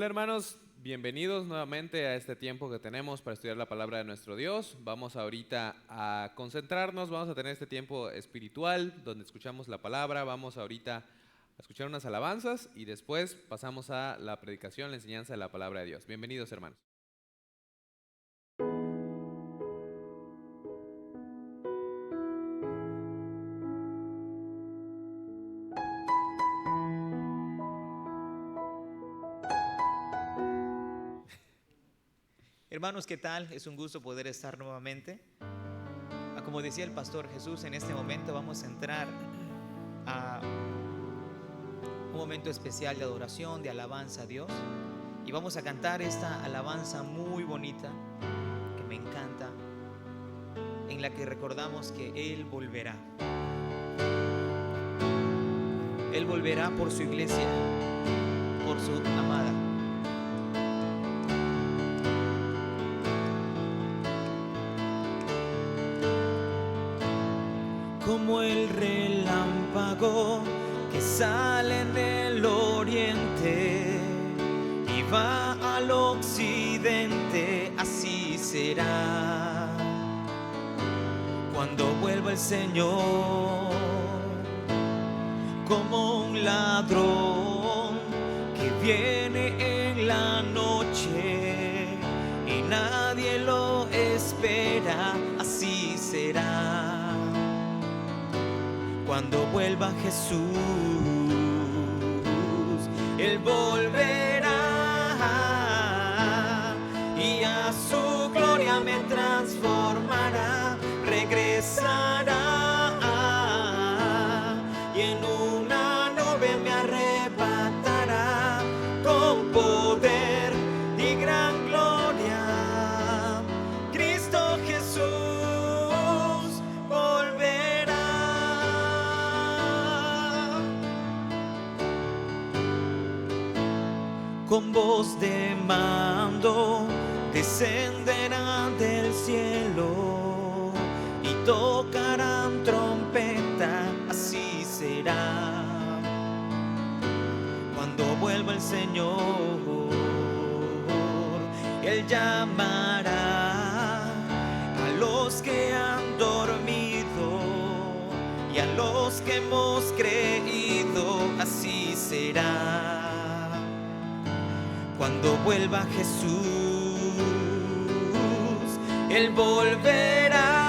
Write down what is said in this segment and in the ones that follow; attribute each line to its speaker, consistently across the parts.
Speaker 1: Hola hermanos, bienvenidos nuevamente a este tiempo que tenemos para estudiar la palabra de nuestro Dios. Vamos ahorita a concentrarnos, vamos a tener este tiempo espiritual donde escuchamos la palabra, vamos ahorita a escuchar unas alabanzas y después pasamos a la predicación, la enseñanza de la palabra de Dios. Bienvenidos hermanos.
Speaker 2: Hermanos, ¿qué tal? Es un gusto poder estar nuevamente. Como decía el pastor Jesús, en este momento vamos a entrar a un momento especial de adoración, de alabanza a Dios. Y vamos a cantar esta alabanza muy bonita, que me encanta, en la que recordamos que Él volverá. Él volverá por su iglesia, por su amada. Como el relámpago que sale en el oriente y va al occidente, así será cuando vuelva el Señor. Como un ladrón que viene en la noche y nadie lo espera, así será cuando vuelva Jesús. Él volverá y a su gloria me transformará, regresará y en una nube me arrebatará con poder y gran gloria. Cristo Jesús volverá. Con voz de mando descenderán del cielo y tocarán trompeta, así será cuando vuelva el Señor. Él llamará a los que han dormido y a los que hemos creído, así será cuando vuelva Jesús. Él volverá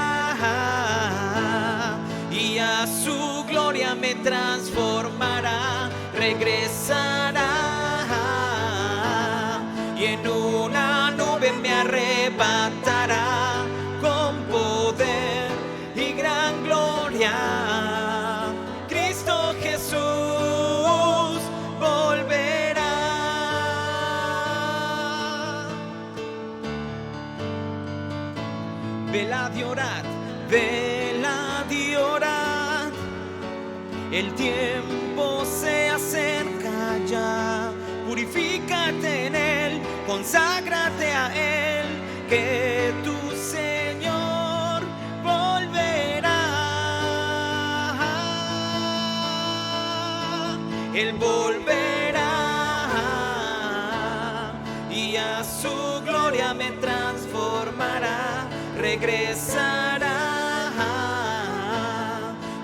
Speaker 2: y a su gloria me transformará, regresará y en una nube me arrebatará con poder y gran gloria. Cristo Jesús volverá. Velad y orad, velad y orad, el tiempo se acerca ya. Purifícate en Él, conságrate a Él, que tu Señor volverá. Él volverá y a su gloria me transformará, regresará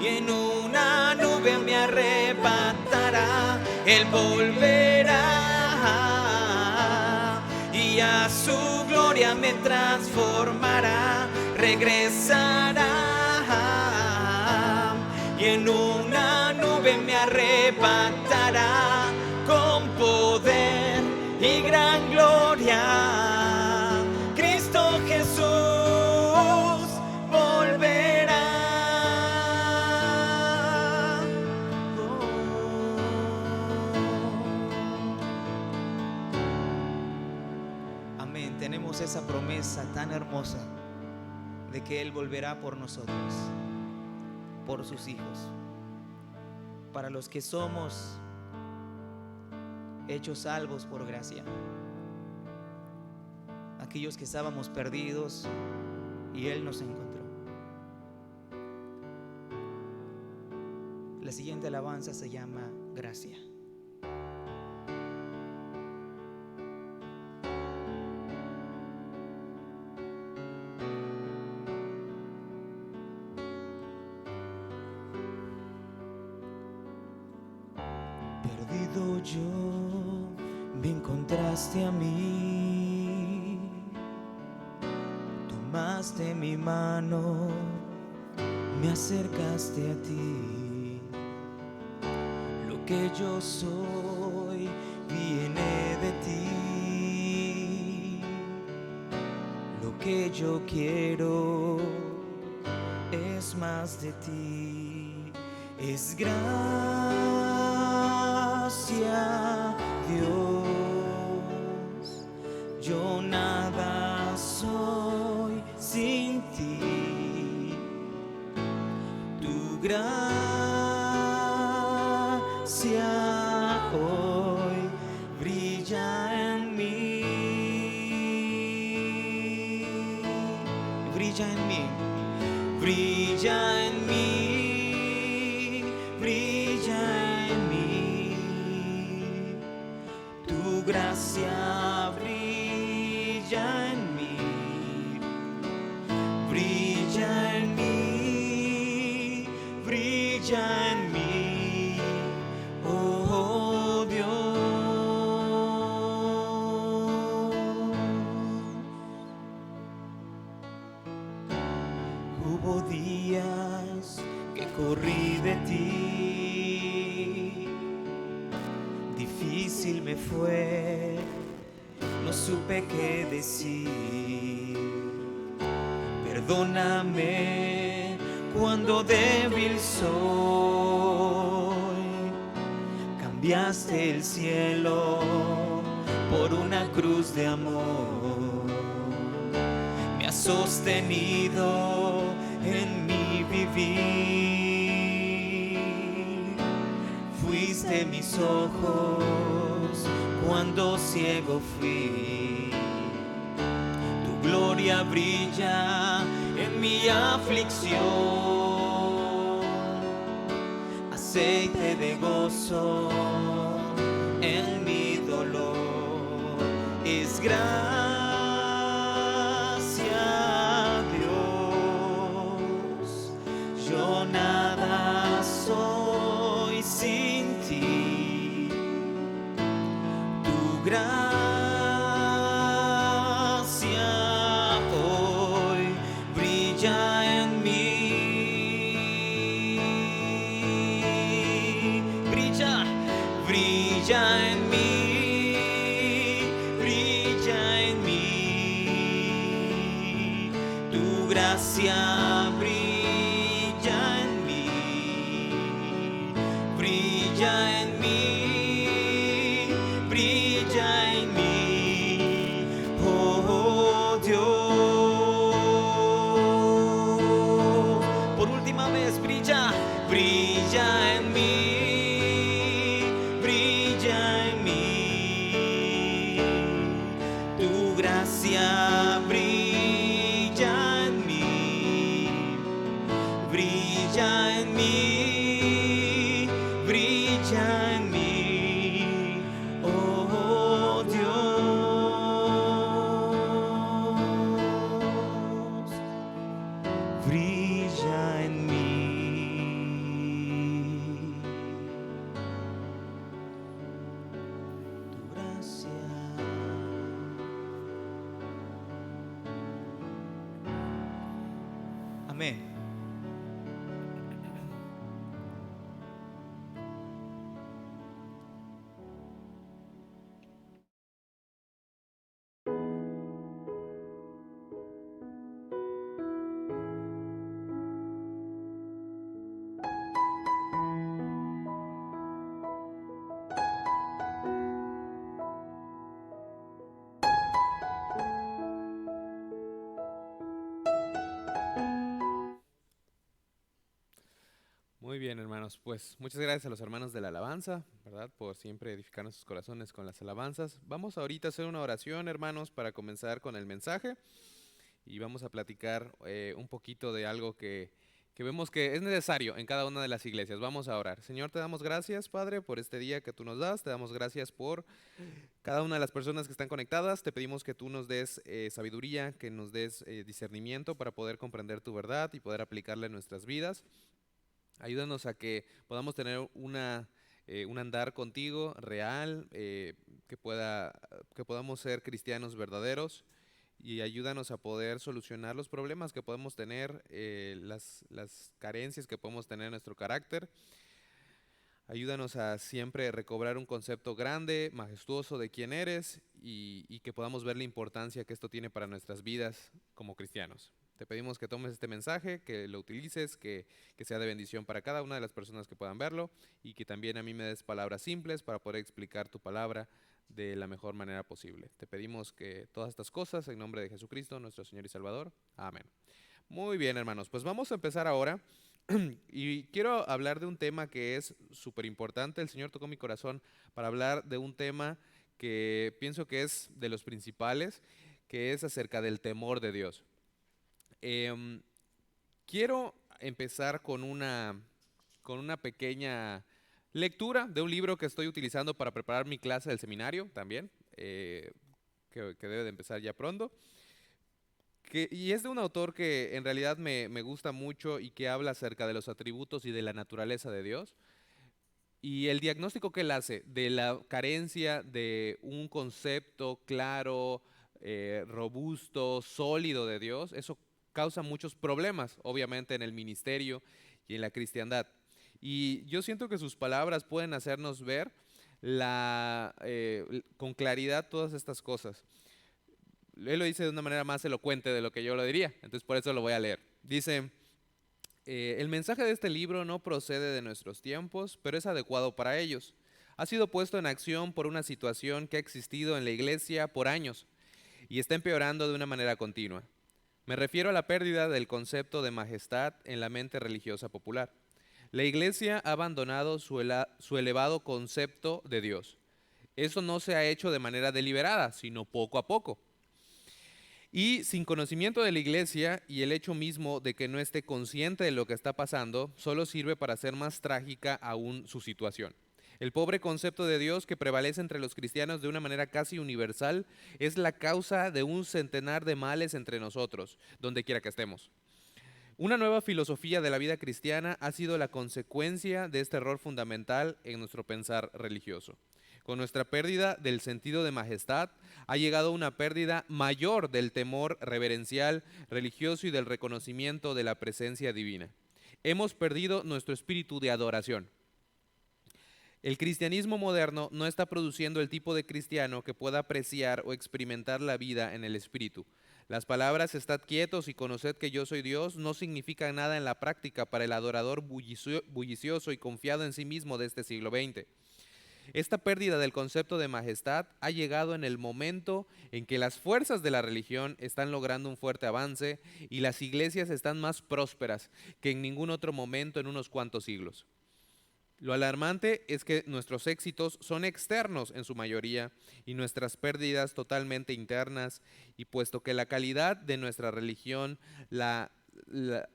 Speaker 2: y en una nube me arrebatará. Él volverá y a su gloria me transformará, regresará y en una nube me arrebatará con poder y gran gloria. Cristo Jesús volverá. Amén. Tenemos esa promesa tan hermosa de que Él volverá por nosotros, por sus hijos, para los que somos hechos salvos por gracia, aquellos que estábamos perdidos y Él nos encontró. La siguiente alabanza se llama Gracia. perdido yo, me encontraste a mí, tomaste mi mano, me acercaste a ti. Lo que yo soy viene de ti, lo que yo quiero es más de ti. Es gracia, Dios, yo nada soy sin ti. Tu gracia hoy brilla en mí, brilla en mí, brilla en mí, brilla en mí. Tu gracia brilla en mí, brilla en mí, brilla en mí, oh Dios. Hubo días que corrí de ti, difícil me fue, no supe qué decir. Perdóname cuando débil soy, cambiaste el cielo por una cruz de amor. Me has sostenido en mi vivir, fuiste mis ojos cuando ciego fui. Tu gloria brilla en mi aflicción, aceite de gozo en mi dolor. Es gracia, Dios, yo nada soy sin ti. Tu gracia hoy brilla en mí, brilla, brilla en mí, brilla en mí. Tu gracia brilla en mí, brilla en mí, brilla en mí, oh Dios. Por última vez, brilla, brilla en mí, brilla en mí. Tu gracia brilla en mí, brilla en mí, brilla en mí, oh Dios, brilla en mí. Tu gracia. Amén.
Speaker 1: Muy bien, hermanos. Pues muchas gracias a los hermanos de la alabanza, ¿verdad? Por siempre edificar nuestros corazones con las alabanzas. Vamos ahorita a hacer una oración, hermanos, para comenzar con el mensaje. Y vamos a platicar un poquito de algo que vemos que es necesario en cada una de las iglesias. Vamos a orar. Señor, te damos gracias, Padre, por este día que tú nos das. Te damos gracias por cada una de las personas que están conectadas. Te pedimos que tú nos des sabiduría, que nos des discernimiento para poder comprender tu verdad y poder aplicarla en nuestras vidas. Ayúdanos a que podamos tener una un andar contigo real, que podamos ser cristianos verdaderos y ayúdanos a poder solucionar los problemas que podemos tener, las carencias que podemos tener en nuestro carácter. Ayúdanos a siempre recobrar un concepto grande, majestuoso de quién eres y que podamos ver la importancia que esto tiene para nuestras vidas como cristianos. Te pedimos que tomes este mensaje, que lo utilices, que sea de bendición para cada una de las personas que puedan verlo y que también a mí me des palabras simples para poder explicar tu palabra de la mejor manera posible. Te pedimos que todas estas cosas en nombre de Jesucristo, nuestro Señor y Salvador. Amén. Muy bien, hermanos, pues vamos a empezar ahora. Y quiero hablar de un tema que es súper importante. El Señor tocó mi corazón para hablar de un tema que pienso que es de los principales, que es acerca del temor de Dios. Em, Quiero empezar con una pequeña lectura de un libro que estoy utilizando para preparar mi clase del seminario también, que debe de empezar ya pronto. Y es de un autor que en realidad me gusta mucho y que habla acerca de los atributos y de la naturaleza de Dios. Y el diagnóstico que él hace de la carencia de un concepto claro, robusto, sólido de Dios, eso causa muchos problemas, obviamente, en el ministerio y en la cristiandad. Y yo siento que sus palabras pueden hacernos ver con claridad todas estas cosas. Él lo dice de una manera más elocuente de lo que yo lo diría, entonces por eso lo voy a leer. Dice, el mensaje de este libro no procede de nuestros tiempos, pero es adecuado para ellos. Ha sido puesto en acción por una situación que ha existido en la iglesia por años y está empeorando de una manera continua. Me refiero a la pérdida del concepto de majestad en la mente religiosa popular. La iglesia ha abandonado su elevado concepto de Dios. Eso no se ha hecho de manera deliberada, sino poco a poco. Y sin conocimiento de la iglesia y el hecho mismo de que no esté consciente de lo que está pasando, solo sirve para hacer más trágica aún su situación. El pobre concepto de Dios que prevalece entre los cristianos de una manera casi universal es la causa de un centenar de males entre nosotros, donde quiera que estemos. Una nueva filosofía de la vida cristiana ha sido la consecuencia de este error fundamental en nuestro pensar religioso. Con nuestra pérdida del sentido de majestad, ha llegado una pérdida mayor del temor reverencial, religioso y del reconocimiento de la presencia divina. Hemos perdido nuestro espíritu de adoración. El cristianismo moderno no está produciendo el tipo de cristiano que pueda apreciar o experimentar la vida en el espíritu. Las palabras "estad quietos y conoced que yo soy Dios" no significan nada en la práctica para el adorador bullicioso y confiado en sí mismo de este siglo XX. Esta pérdida del concepto de majestad ha llegado en el momento en que las fuerzas de la religión están logrando un fuerte avance y las iglesias están más prósperas que en ningún otro momento en unos cuantos siglos. Lo alarmante es que nuestros éxitos son externos en su mayoría y nuestras pérdidas totalmente internas, y puesto que la calidad de nuestra religión la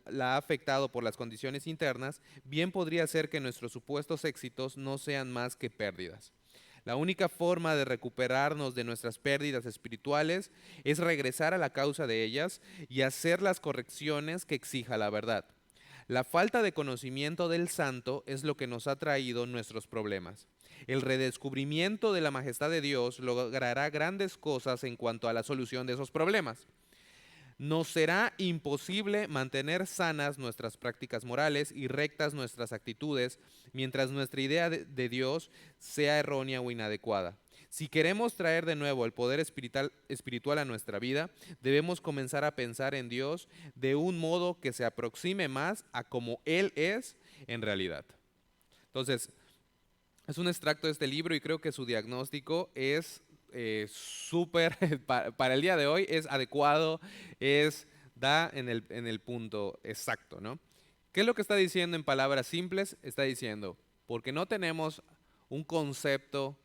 Speaker 1: ha afectado por las condiciones internas, bien podría ser que nuestros supuestos éxitos no sean más que pérdidas. La única forma de recuperarnos de nuestras pérdidas espirituales es regresar a la causa de ellas y hacer las correcciones que exija la verdad. La falta de conocimiento del santo es lo que nos ha traído nuestros problemas. El redescubrimiento de la majestad de Dios logrará grandes cosas en cuanto a la solución de esos problemas. Nos será imposible mantener sanas nuestras prácticas morales y rectas nuestras actitudes mientras nuestra idea de Dios sea errónea o inadecuada. Si queremos traer de nuevo el poder espiritual a nuestra vida, debemos comenzar a pensar en Dios de un modo que se aproxime más a como Él es en realidad. Entonces, es un extracto de este libro y creo que su diagnóstico es súper, para el día de hoy, es adecuado, da en el punto exacto, ¿no? ¿Qué es lo que está diciendo en palabras simples? Está diciendo, porque no tenemos un concepto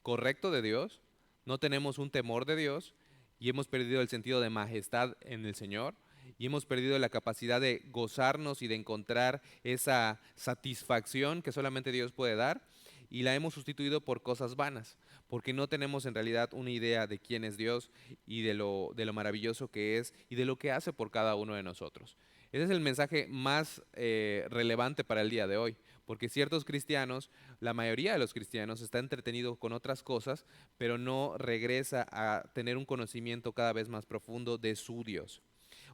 Speaker 1: correcto de Dios, no tenemos un temor de Dios y hemos perdido el sentido de majestad en el Señor y hemos perdido la capacidad de gozarnos y de encontrar esa satisfacción que solamente Dios puede dar, y la hemos sustituido por cosas vanas, porque no tenemos en realidad una idea de quién es Dios y de lo maravilloso que es y de lo que hace por cada uno de nosotros. Ese es el mensaje más relevante para el día de hoy, porque ciertos cristianos, la mayoría de los cristianos está entretenido con otras cosas, pero no regresa a tener un conocimiento cada vez más profundo de su Dios.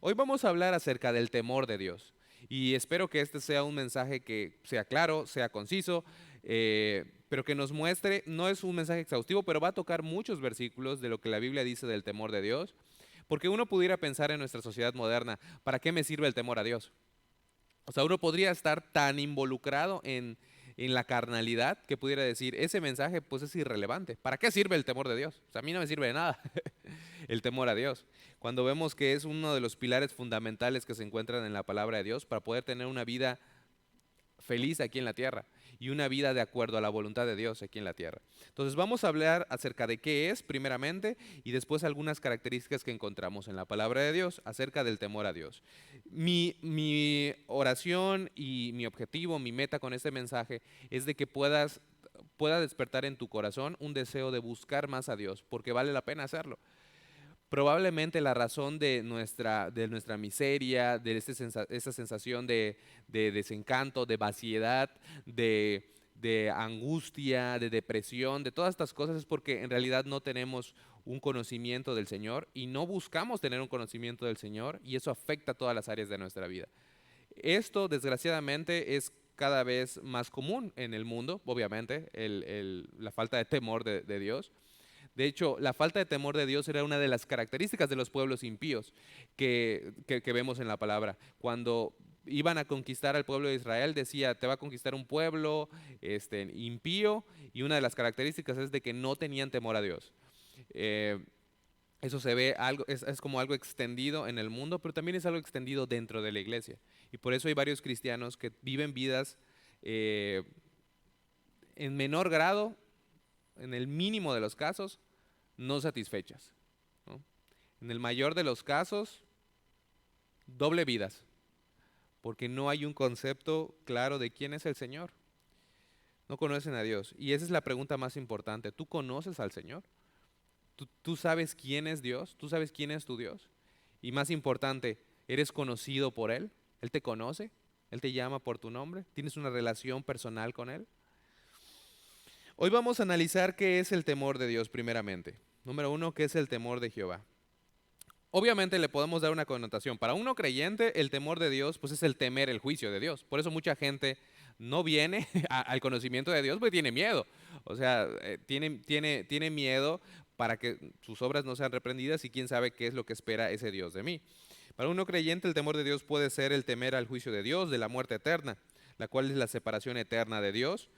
Speaker 1: Hoy vamos a hablar acerca del temor de Dios y espero que este sea un mensaje que sea claro, sea conciso, pero que nos muestre, no es un mensaje exhaustivo, pero va a tocar muchos versículos de lo que la Biblia dice del temor de Dios, porque uno pudiera pensar en nuestra sociedad moderna, ¿para qué me sirve el temor a Dios? O sea, uno podría estar tan involucrado en la carnalidad que pudiera decir, ese mensaje pues es irrelevante. ¿Para qué sirve el temor de Dios? O sea, a mí no me sirve de nada el temor a Dios. Cuando vemos que es uno de los pilares fundamentales que se encuentran en la palabra de Dios para poder tener una vida feliz aquí en la tierra y una vida de acuerdo a la voluntad de Dios aquí en la tierra. Entonces vamos a hablar acerca de qué es primeramente y después algunas características que encontramos en la palabra de Dios acerca del temor a Dios. Mi oración y mi objetivo, mi meta con este mensaje es de que pueda despertar en tu corazón un deseo de buscar más a Dios, porque vale la pena hacerlo. Probablemente la razón de nuestra miseria, de esta sensación de desencanto, de vaciedad, de angustia, de depresión, de todas estas cosas es porque en realidad no tenemos un conocimiento del Señor y no buscamos tener un conocimiento del Señor y eso afecta a todas las áreas de nuestra vida. Esto desgraciadamente es cada vez más común en el mundo, obviamente, la falta de temor de Dios. De hecho, la falta de temor de Dios era una de las características de los pueblos impíos que vemos en la palabra. Cuando iban a conquistar al pueblo de Israel, decía, te va a conquistar un pueblo impío, y una de las características es de que no tenían temor a Dios. Eh, Eso se ve es como algo extendido en el mundo, pero también es algo extendido dentro de la iglesia. Y por eso hay varios cristianos que viven vidas eh, en menor grado, en el mínimo de los casos, no satisfechas, ¿no? En el mayor de los casos, doble vidas, porque no hay un concepto claro de quién es el Señor. No conocen a Dios. Y esa es la pregunta más importante. ¿Tú conoces al Señor? ¿Tú sabes quién es Dios? ¿Tú sabes quién es tu Dios? Y más importante, ¿eres conocido por Él? ¿Él te conoce? ¿Él te llama por tu nombre? ¿Tienes una relación personal con Él? Hoy vamos a analizar qué es el temor de Dios primeramente. Número uno, ¿qué es el temor de Jehová? Obviamente le podemos dar una connotación. Para uno creyente, el temor de Dios pues es el temer el juicio de Dios. Por eso mucha gente no viene al conocimiento de Dios porque tiene miedo. O sea, tiene miedo para que sus obras no sean reprendidas y quién sabe qué es lo que espera ese Dios de mí. Para uno creyente, el temor de Dios puede ser el temer al juicio de Dios, de la muerte eterna, la cual es la separación eterna de Dios.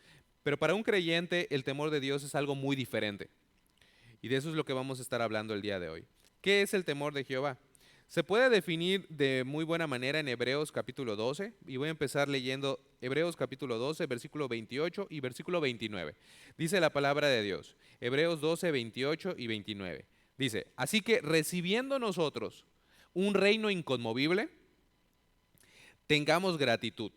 Speaker 1: Pero para un creyente, el temor de Dios es algo muy diferente. Y de eso es lo que vamos a estar hablando el día de hoy. ¿Qué es el temor de Jehová? Se puede definir de muy buena manera en Hebreos capítulo 12, y voy a empezar leyendo Hebreos capítulo 12, versículo 28 y versículo 29. Dice la palabra de Dios, Hebreos 12, 28 y 29. Dice, así que recibiendo nosotros un reino inconmovible, tengamos gratitud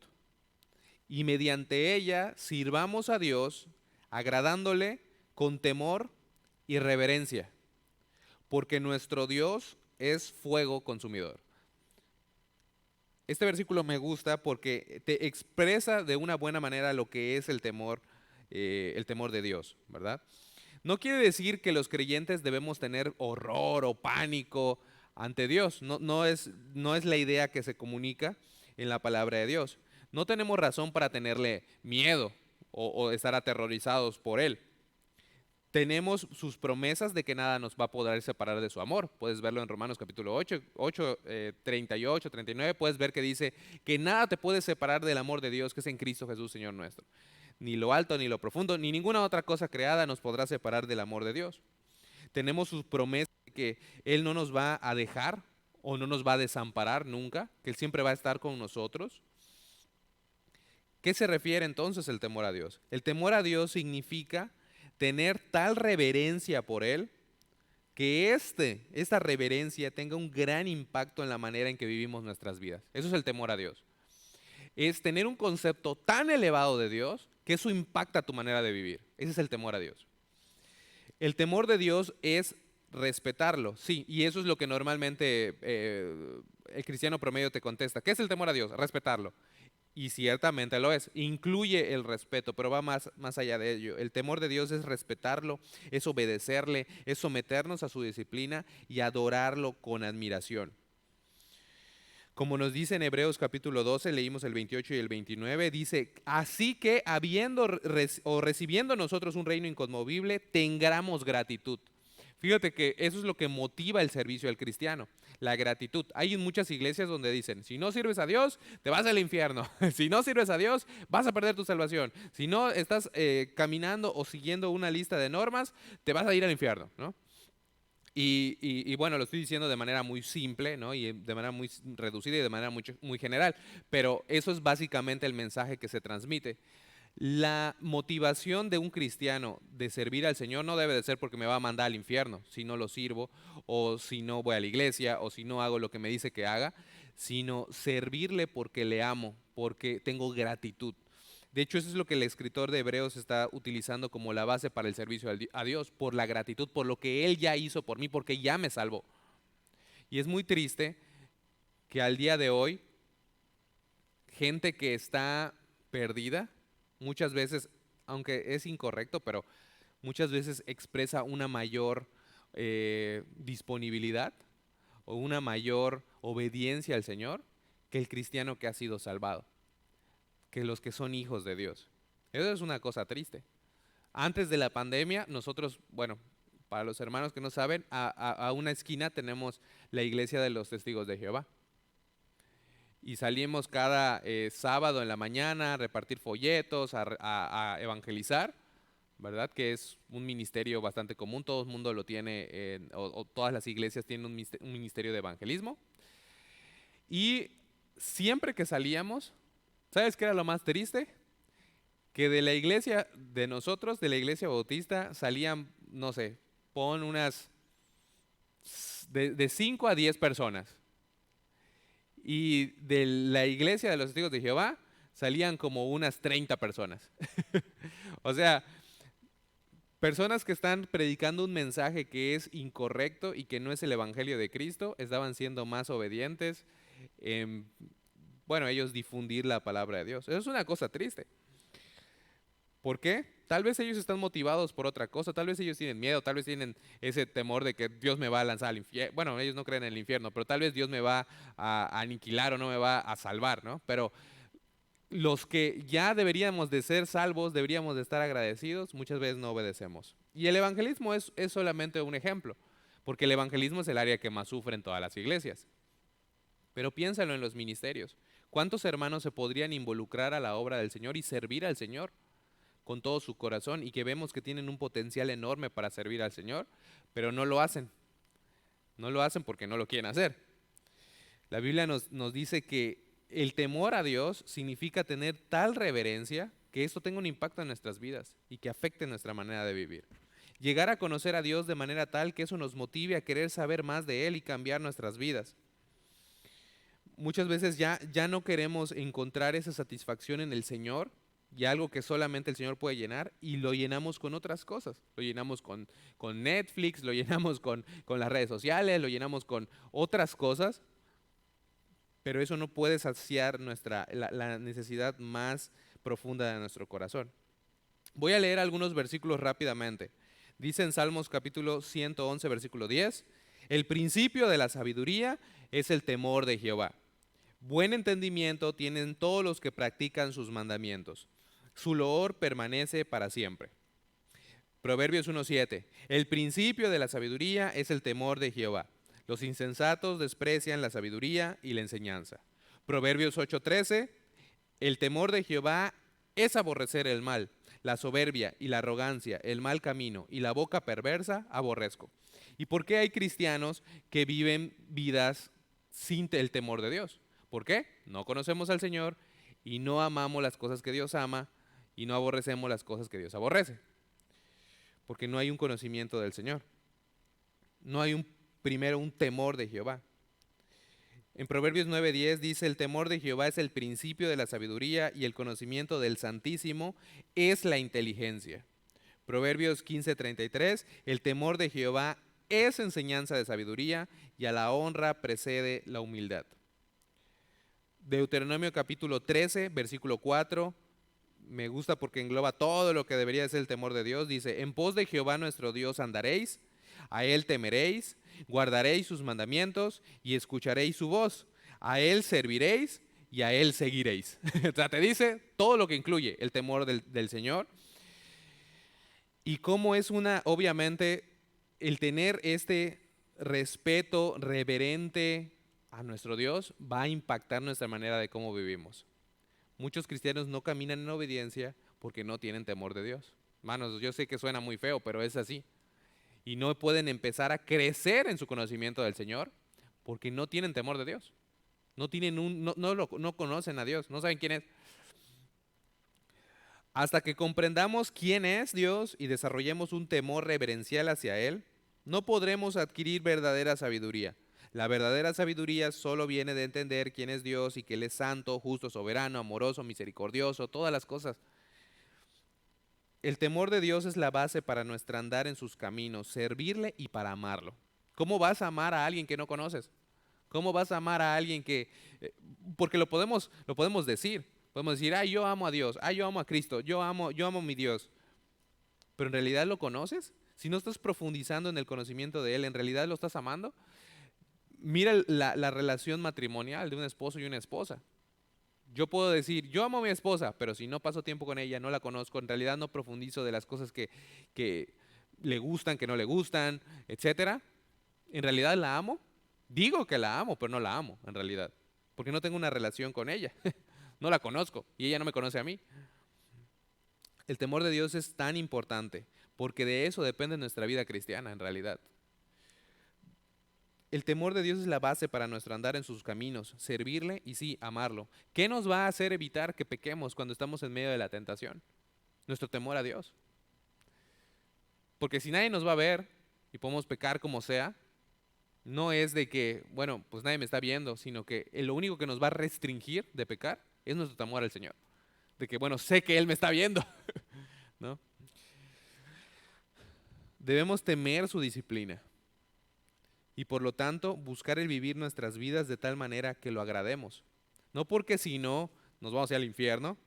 Speaker 1: y mediante ella sirvamos a Dios, agradándole con temor y reverencia, porque nuestro Dios es fuego consumidor. Este versículo me gusta porque te expresa de una buena manera lo que es el temor de Dios, ¿verdad? No quiere decir que los creyentes debemos tener horror o pánico ante Dios. No es la idea que se comunica en la palabra de Dios. No tenemos razón para tenerle miedo o estar aterrorizados por Él. Tenemos sus promesas de que nada nos va a poder separar de su amor. Puedes verlo en Romanos capítulo 38, 39. Puedes ver que dice que nada te puede separar del amor de Dios que es en Cristo Jesús, Señor nuestro. Ni lo alto, ni lo profundo, ni ninguna otra cosa creada nos podrá separar del amor de Dios. Tenemos sus promesas de que Él no nos va a dejar o no nos va a desamparar nunca, que Él siempre va a estar con nosotros. ¿Qué se refiere entonces el temor a Dios? El temor a Dios significa tener tal reverencia por Él que esta reverencia tenga un gran impacto en la manera en que vivimos nuestras vidas. Eso es el temor a Dios. Es tener un concepto tan elevado de Dios que eso impacta tu manera de vivir. Ese es el temor a Dios. El temor de Dios es respetarlo, sí, y eso es lo que normalmente el cristiano promedio te contesta. ¿Qué es el temor a Dios? Respetarlo. Y ciertamente lo es. Incluye el respeto, pero va más allá de ello. El temor de Dios es respetarlo, es obedecerle, es someternos a su disciplina y adorarlo con admiración. Como nos dice en Hebreos capítulo 12, leímos el 28 y el 29, dice, así que recibiendo nosotros un reino inconmovible, tengamos gratitud. Fíjate que eso es lo que motiva el servicio al cristiano, la gratitud. Hay muchas iglesias donde dicen, si no sirves a Dios, te vas al infierno. Si no sirves a Dios, vas a perder tu salvación. Si no estás caminando o siguiendo una lista de normas, te vas a ir al infierno, ¿no? Y bueno, lo estoy diciendo de manera muy simple, ¿no? Y de manera muy reducida y de manera muy general, pero eso es básicamente el mensaje que se transmite. La motivación de un cristiano de servir al Señor no debe de ser porque me va a mandar al infierno si no lo sirvo, o si no voy a la iglesia, o si no hago lo que me dice que haga, sino servirle porque le amo, porque tengo gratitud. De hecho, eso es lo que el escritor de Hebreos está utilizando como la base para el servicio a Dios, por la gratitud, por lo que Él ya hizo por mí, porque ya me salvó. Y es muy triste que al día de hoy, gente que está perdida, muchas veces, aunque es incorrecto, pero muchas veces expresa una mayor disponibilidad o una mayor obediencia al Señor que el cristiano que ha sido salvado, que los que son hijos de Dios. Eso es una cosa triste. Antes de la pandemia, nosotros, bueno, para los hermanos que no saben, a una esquina tenemos la iglesia de los Testigos de Jehová. Y salimos cada sábado en la mañana a repartir folletos, a evangelizar, ¿verdad? Que es un ministerio bastante común, todo el mundo lo tiene, o todas las iglesias tienen un ministerio de evangelismo. Y siempre que salíamos, ¿sabes qué era lo más triste? Que de la iglesia de nosotros, de la iglesia bautista, salían, no sé, pon unas de 5 a 10 personas. Y de la iglesia de los Testigos de Jehová salían como unas 30 personas. O sea, personas que están predicando un mensaje que es incorrecto y que no es el evangelio de Cristo, estaban siendo más obedientes en, bueno, ellos difundir la palabra de Dios. Eso es una cosa triste. ¿Por qué? Tal vez ellos están motivados por otra cosa, tal vez ellos tienen miedo, tal vez tienen ese temor de que Dios me va a lanzar al infierno. Bueno, ellos no creen en el infierno, pero tal vez Dios me va a aniquilar o no me va a salvar, ¿no? Pero los que ya deberíamos de ser salvos, deberíamos de estar agradecidos, muchas veces no obedecemos. Y el evangelismo es solamente un ejemplo, porque el evangelismo es el área que más sufre en todas las iglesias. Pero piénsalo en los ministerios. ¿Cuántos hermanos se podrían involucrar a la obra del Señor y servir al Señor con todo su corazón y que vemos que tienen un potencial enorme para servir al Señor, pero no lo hacen? No lo hacen porque no lo quieren hacer. La Biblia nos dice que el temor a Dios significa tener tal reverencia que esto tenga un impacto en nuestras vidas y que afecte nuestra manera de vivir. Llegar a conocer a Dios de manera tal que eso nos motive a querer saber más de Él y cambiar nuestras vidas. Muchas veces ya no queremos encontrar esa satisfacción en el Señor y algo que solamente el Señor puede llenar, y lo llenamos con otras cosas. Lo llenamos con Netflix, lo llenamos con las redes sociales, lo llenamos con otras cosas, pero eso no puede saciar la necesidad más profunda de nuestro corazón. Voy a leer algunos versículos rápidamente. Dice en Salmos capítulo 111, versículo 10, el principio de la sabiduría es el temor de Jehová. Buen entendimiento tienen todos los que practican sus mandamientos. Su loor permanece para siempre. Proverbios 1:7. El principio de la sabiduría es el temor de Jehová. Los insensatos desprecian la sabiduría y la enseñanza. Proverbios 8:13. El temor de Jehová es aborrecer el mal. La soberbia y la arrogancia, el mal camino y la boca perversa aborrezco. ¿Y por qué hay cristianos que viven vidas sin el temor de Dios? ¿Por qué? No conocemos al Señor y no amamos las cosas que Dios ama y no aborrecemos las cosas que Dios aborrece. Porque no hay un conocimiento del Señor. No hay primero un temor de Jehová. En Proverbios 9:10 dice, el temor de Jehová es el principio de la sabiduría y el conocimiento del Santísimo es la inteligencia. Proverbios 15:33, el temor de Jehová es enseñanza de sabiduría y a la honra precede la humildad. Deuteronomio capítulo 13, versículo 4. Me gusta porque engloba todo lo que debería ser el temor de Dios. Dice, en pos de Jehová nuestro Dios andaréis, a Él temeréis, guardaréis sus mandamientos y escucharéis su voz. A Él serviréis y a Él seguiréis. O sea, te dice todo lo que incluye el temor del Señor. Y cómo es obviamente, el tener este respeto reverente a nuestro Dios va a impactar nuestra manera de cómo vivimos. Muchos cristianos no caminan en obediencia porque no tienen temor de Dios. Hermanos, yo sé que suena muy feo, pero es así. Y no pueden empezar a crecer en su conocimiento del Señor porque no tienen temor de Dios. No conocen a Dios, no saben quién es. Hasta que comprendamos quién es Dios y desarrollemos un temor reverencial hacia Él, no podremos adquirir verdadera sabiduría. La verdadera sabiduría solo viene de entender quién es Dios y que Él es santo, justo, soberano, amoroso, misericordioso, todas las cosas. El temor de Dios es la base para nuestro andar en sus caminos, servirle y para amarlo. ¿Cómo vas a amar a alguien que no conoces? ¿Cómo vas a amar a alguien porque lo podemos decir. Podemos decir, ay, yo amo a Dios, ay, yo amo a Cristo, yo amo a mi Dios. Pero ¿en realidad lo conoces? Si no estás profundizando en el conocimiento de Él, ¿en realidad lo estás amando? Mira la relación matrimonial de un esposo y una esposa. Yo puedo decir, yo amo a mi esposa, pero si no paso tiempo con ella, no la conozco, en realidad no profundizo de las cosas que le gustan, que no le gustan, etcétera. ¿En realidad la amo? Digo que la amo, pero no la amo, en realidad. Porque no tengo una relación con ella. No la conozco y ella no me conoce a mí. El temor de Dios es tan importante porque de eso depende nuestra vida cristiana, en realidad. El temor de Dios es la base para nuestro andar en sus caminos, servirle y sí, amarlo. ¿Qué nos va a hacer evitar que pequemos cuando estamos en medio de la tentación? Nuestro temor a Dios. Porque si nadie nos va a ver y podemos pecar como sea, no es de que, bueno, pues nadie me está viendo, sino que lo único que nos va a restringir de pecar es nuestro temor al Señor. De que, bueno, sé que Él me está viendo, ¿no? Debemos temer su disciplina y por lo tanto buscar el vivir nuestras vidas de tal manera que lo agrademos. No porque si no nos vamos a ir al infierno,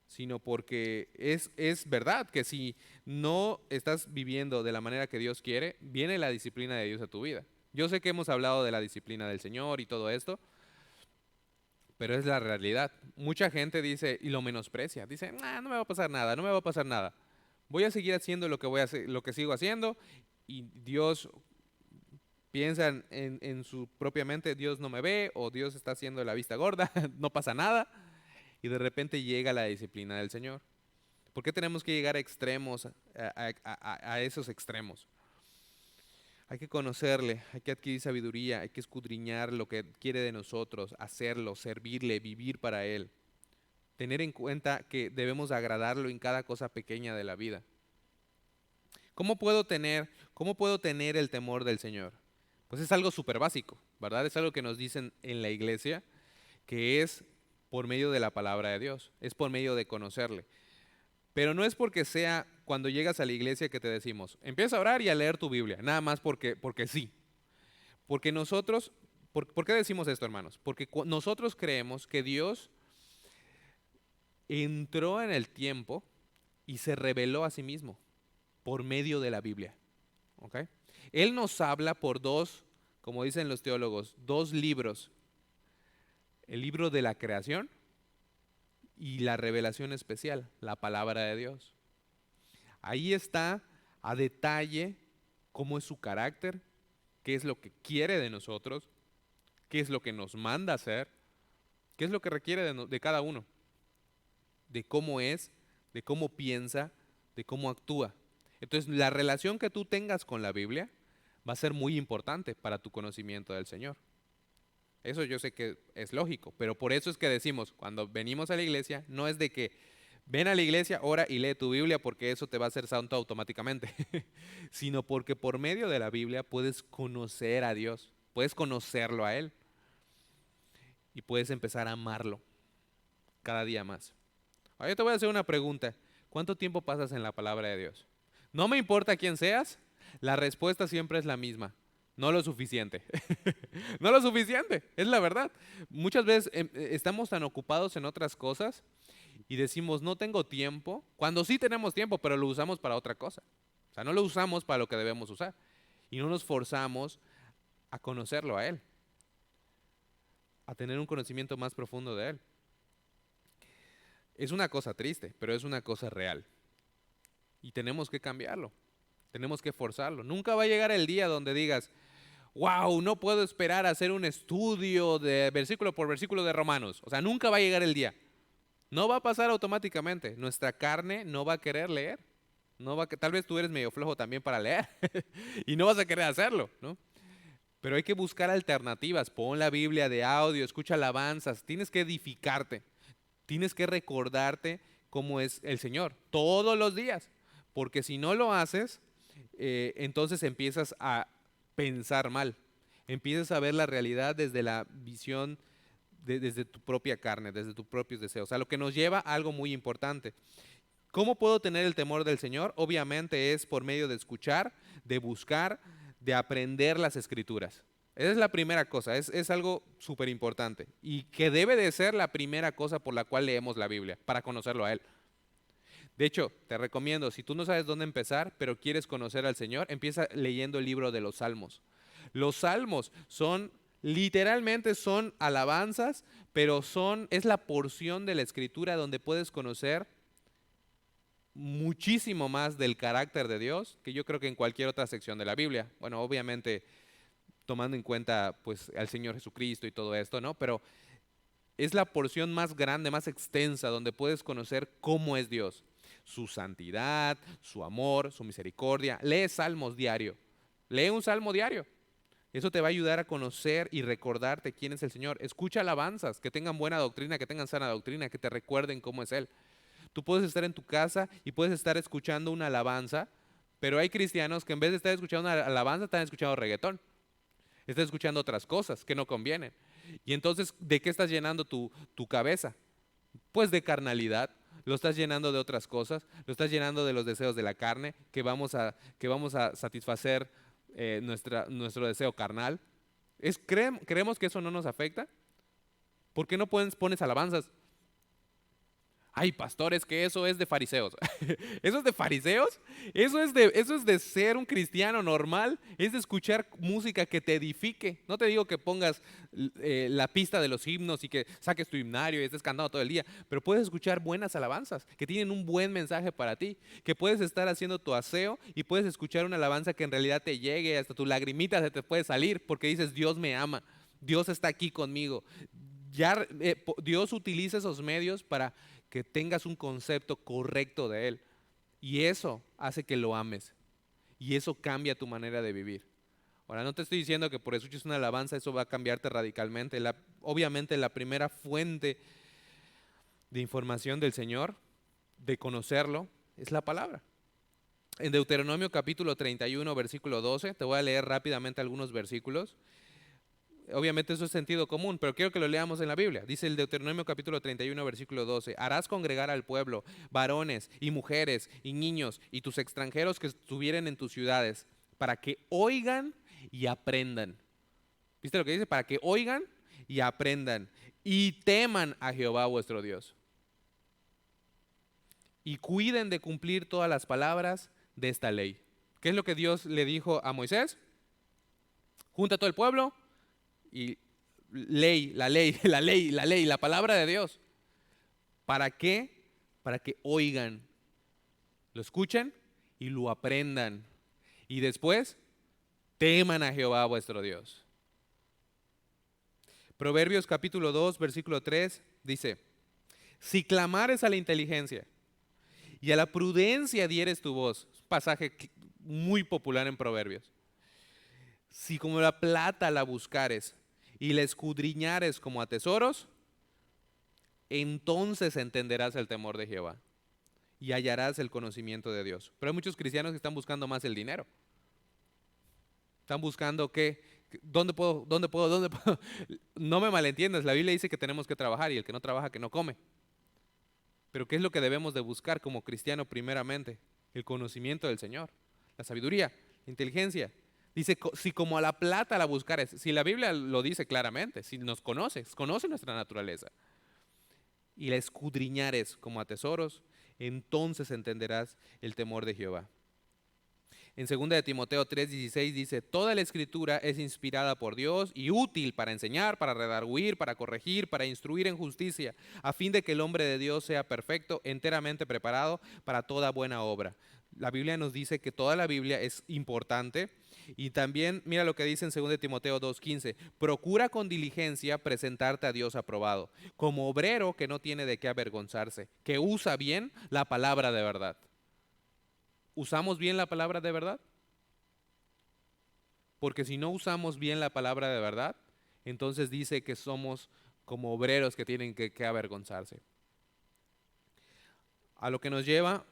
Speaker 1: sino porque es verdad que si no estás viviendo de la manera que Dios quiere, viene la disciplina de Dios a tu vida. Yo sé que hemos hablado de la disciplina del Señor y todo esto, pero es la realidad. Mucha gente dice y lo menosprecia. Dice, no me va a pasar nada, no me va a pasar nada. Voy a seguir haciendo lo que voy a hacer, lo que sigo haciendo, y Dios piensa en su propia mente, Dios no me ve o Dios está haciendo la vista gorda, no pasa nada, y de repente llega la disciplina del Señor. ¿Por qué tenemos que llegar a extremos, a esos extremos? Hay que conocerle, hay que adquirir sabiduría, hay que escudriñar lo que quiere de nosotros, hacerlo, servirle, vivir para Él. Tener en cuenta que debemos agradarlo en cada cosa pequeña de la vida. ¿Cómo puedo tener el temor del Señor? Pues es algo súper básico, ¿verdad? Es algo que nos dicen en la iglesia, que es por medio de la palabra de Dios, es por medio de conocerle. Pero no es porque sea cuando llegas a la iglesia que te decimos, empieza a orar y a leer tu Biblia, nada más porque sí. Porque nosotros, ¿por qué decimos esto, hermanos? Porque nosotros creemos que Dios entró en el tiempo y se reveló a sí mismo por medio de la Biblia. ¿Ok? Él nos habla por dos, como dicen los teólogos, dos libros. El libro de la creación y la revelación especial, la palabra de Dios. Ahí está a detalle cómo es su carácter, qué es lo que quiere de nosotros, qué es lo que nos manda hacer, qué es lo que requiere de cada uno, de cómo es, de cómo piensa, de cómo actúa. Entonces, la relación que tú tengas con la Biblia va a ser muy importante para tu conocimiento del Señor. Eso yo sé que es lógico, pero por eso es que decimos, cuando venimos a la iglesia, no es de que ven a la iglesia, ora y lee tu Biblia porque eso te va a hacer santo automáticamente, sino porque por medio de la Biblia puedes conocer a Dios, puedes conocerlo a Él y puedes empezar a amarlo cada día más. Ahora yo te voy a hacer una pregunta. ¿Cuánto tiempo pasas en la palabra de Dios? No me importa quién seas, la respuesta siempre es la misma. No lo suficiente. No lo suficiente, es la verdad. Muchas veces estamos tan ocupados en otras cosas y decimos, no tengo tiempo, cuando sí tenemos tiempo, pero lo usamos para otra cosa. O sea, no lo usamos para lo que debemos usar. Y no nos forzamos a conocerlo a Él, a tener un conocimiento más profundo de Él. Es una cosa triste, pero es una cosa real. Y tenemos que cambiarlo, tenemos que forzarlo. Nunca va a llegar el día donde digas, wow, no puedo esperar a hacer un estudio de versículo por versículo de Romanos. O sea, nunca va a llegar el día. No va a pasar automáticamente. Nuestra carne no va a querer leer. No va a, tal vez tú eres medio flojo también para leer y no vas a querer hacerlo, ¿no? Pero hay que buscar alternativas. Pon la Biblia de audio, escucha alabanzas. Tienes que edificarte. Tienes que recordarte cómo es el Señor todos los días. Porque si no lo haces, entonces empiezas a pensar mal. Empiezas a ver la realidad desde la visión, desde tu propia carne, desde tus propios deseos. O sea, lo que nos lleva a algo muy importante. ¿Cómo puedo tener el temor del Señor? Obviamente es por medio de escuchar, de buscar, de aprender las escrituras. Esa es la primera cosa, es algo súper importante y que debe de ser la primera cosa por la cual leemos la Biblia, para conocerlo a Él. De hecho, te recomiendo, si tú no sabes dónde empezar, pero quieres conocer al Señor, empieza leyendo el libro de los Salmos. Los Salmos son, literalmente son alabanzas, pero es la porción de la Escritura donde puedes conocer muchísimo más del carácter de Dios que yo creo que en cualquier otra sección de la Biblia. Bueno, obviamente tomando en cuenta pues al Señor Jesucristo y todo esto, ¿no? Pero es la porción más grande, más extensa, donde puedes conocer cómo es Dios, su santidad, su amor, su misericordia. Lee salmos diario, lee un salmo diario. Eso te va a ayudar a conocer y recordarte quién es el Señor. Escucha alabanzas, que tengan buena doctrina, que tengan sana doctrina, que te recuerden cómo es Él. Tú puedes estar en tu casa y puedes estar escuchando una alabanza, pero hay cristianos que en vez de estar escuchando una alabanza, están escuchando reggaetón. Estás escuchando otras cosas que no convienen. Y entonces, ¿de qué estás llenando tu cabeza? Pues de carnalidad. Lo estás llenando de otras cosas. Lo estás llenando de los deseos de la carne, que vamos a satisfacer nuestro deseo carnal. ¿Creemos que eso no nos afecta? ¿Por qué no pones alabanzas? Ay, pastores, que eso es de fariseos. ¿Eso es de fariseos? Eso es de ser un cristiano normal. Es de escuchar música que te edifique. No te digo que pongas la pista de los himnos y que saques tu himnario y estés cantando todo el día, pero puedes escuchar buenas alabanzas que tienen un buen mensaje para ti. Que puedes estar haciendo tu aseo y puedes escuchar una alabanza que en realidad te llegue, hasta tu lagrimita se te puede salir porque dices, Dios me ama, Dios está aquí conmigo. Ya Dios utiliza esos medios para que tengas un concepto correcto de Él. Y eso hace que lo ames. Y eso cambia tu manera de vivir. Ahora, no te estoy diciendo que por escuches una alabanza eso va a cambiarte radicalmente. Obviamente la primera fuente de información del Señor, de conocerlo, es la palabra. En Deuteronomio capítulo 31, versículo 12, te voy a leer rápidamente algunos versículos. Obviamente eso es sentido común, pero quiero que lo leamos en la Biblia. Dice el Deuteronomio capítulo 31, versículo 12. Harás congregar al pueblo, varones y mujeres y niños y tus extranjeros que estuvieren en tus ciudades, para que oigan y aprendan. ¿Viste lo que dice? Para que oigan y aprendan y teman a Jehová vuestro Dios. Y cuiden de cumplir todas las palabras de esta ley. ¿Qué es lo que Dios le dijo a Moisés? Junta a todo el pueblo y la ley, la palabra de Dios. ¿Para qué? Para que oigan, lo escuchen y lo aprendan. Y después teman a Jehová vuestro Dios. Proverbios capítulo 2, versículo 3 dice, si clamares a la inteligencia y a la prudencia dieres tu voz, es un pasaje muy popular en Proverbios. Si como la plata la buscares y la escudriñares como a tesoros, entonces entenderás el temor de Jehová y hallarás el conocimiento de Dios. Pero hay muchos cristianos que están buscando más el dinero. Están buscando ¿dónde puedo? No me malentiendas, la Biblia dice que tenemos que trabajar y el que no trabaja que no come. Pero ¿qué es lo que debemos de buscar como cristiano primeramente? El conocimiento del Señor, la sabiduría, la inteligencia. Dice, si como a la plata la buscares, si la Biblia lo dice claramente, si nos conoces, conoce nuestra naturaleza, y la escudriñares como a tesoros, entonces entenderás el temor de Jehová. En 2 de Timoteo 3:16 dice, toda la escritura es inspirada por Dios y útil para enseñar, para redarguir, para corregir, para instruir en justicia, a fin de que el hombre de Dios sea perfecto, enteramente preparado para toda buena obra. La Biblia nos dice que toda la Biblia es importante. Y también mira lo que dice en 2 de Timoteo 2:15, procura con diligencia presentarte a Dios aprobado, como obrero que no tiene de qué avergonzarse, que usa bien la palabra de verdad. ¿Usamos bien la palabra de verdad? Porque si no usamos bien la palabra de verdad, entonces dice que somos como obreros que tienen que avergonzarse. A lo que nos lleva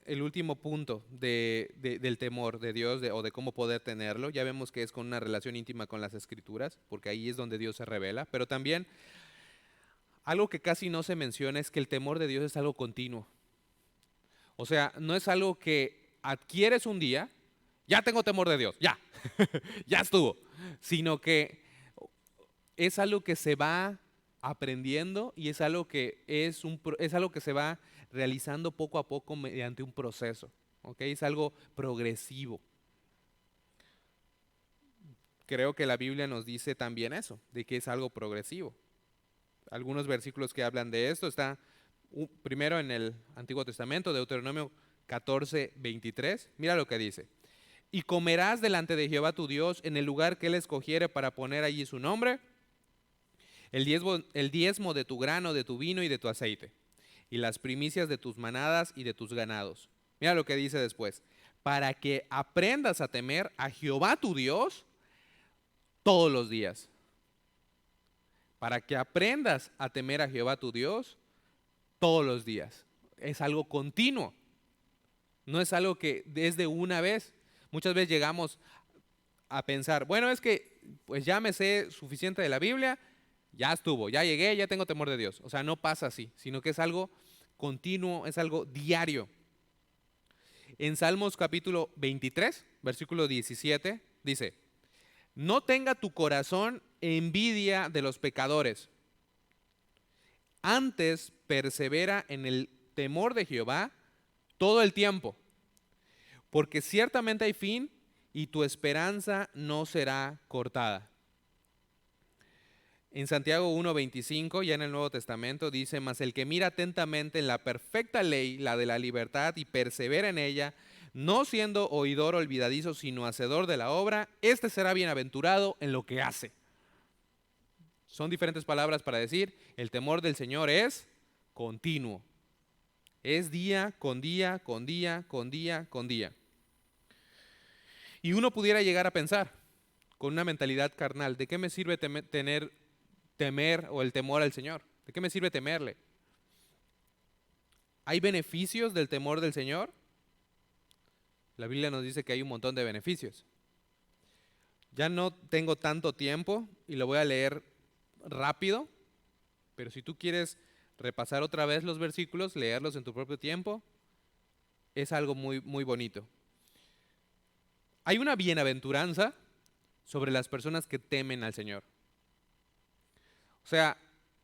Speaker 1: el último punto del temor de Dios o de cómo poder tenerlo. Ya vemos que es con una relación íntima con las Escrituras, porque ahí es donde Dios se revela. Pero también algo que casi no se menciona es que el temor de Dios es algo continuo. O sea, no es algo que adquieres un día, ya tengo temor de Dios, ya, ya estuvo, sino que es algo que se va aprendiendo y es algo que es algo que se va realizando poco a poco mediante un proceso, ¿ok? Es algo progresivo. Creo que la Biblia nos dice también eso, de que es algo progresivo. Algunos versículos que hablan de esto está primero en el Antiguo Testamento, Deuteronomio 14:23. Mira lo que dice. Y comerás delante de Jehová tu Dios en el lugar que él escogiere para poner allí su nombre, el diezmo de tu grano, de tu vino y de tu aceite, y las primicias de tus manadas y de tus ganados. Mira lo que dice después. Para que aprendas a temer a Jehová tu Dios todos los días. Para que aprendas a temer a Jehová tu Dios todos los días. Es algo continuo. No es algo que es de una vez. Muchas veces llegamos a pensar, bueno, es que pues ya me sé suficiente de la Biblia, ya estuvo, ya llegué, ya tengo temor de Dios. O sea, no pasa así, sino que es algo continuo, es algo diario. En Salmos capítulo 23, versículo 17, dice, no tenga tu corazón envidia de los pecadores, antes persevera en el temor de Jehová todo el tiempo, porque ciertamente hay fin y tu esperanza no será cortada. En Santiago 1:25, ya en el Nuevo Testamento, dice, mas el que mira atentamente en la perfecta ley, la de la libertad, y persevera en ella, no siendo oidor olvidadizo, sino hacedor de la obra, este será bienaventurado en lo que hace. Son diferentes palabras para decir, el temor del Señor es continuo. Es día con día, con día, con día, con día. Y uno pudiera llegar a pensar, con una mentalidad carnal, ¿de qué me sirve temer o el temor al Señor? ¿De qué me sirve temerle? ¿Hay beneficios del temor del Señor? La Biblia nos dice que hay un montón de beneficios. Ya no tengo tanto tiempo y lo voy a leer rápido, pero si tú quieres repasar otra vez los versículos, leerlos en tu propio tiempo, es algo muy, muy bonito. Hay una bienaventuranza sobre las personas que temen al Señor. O sea,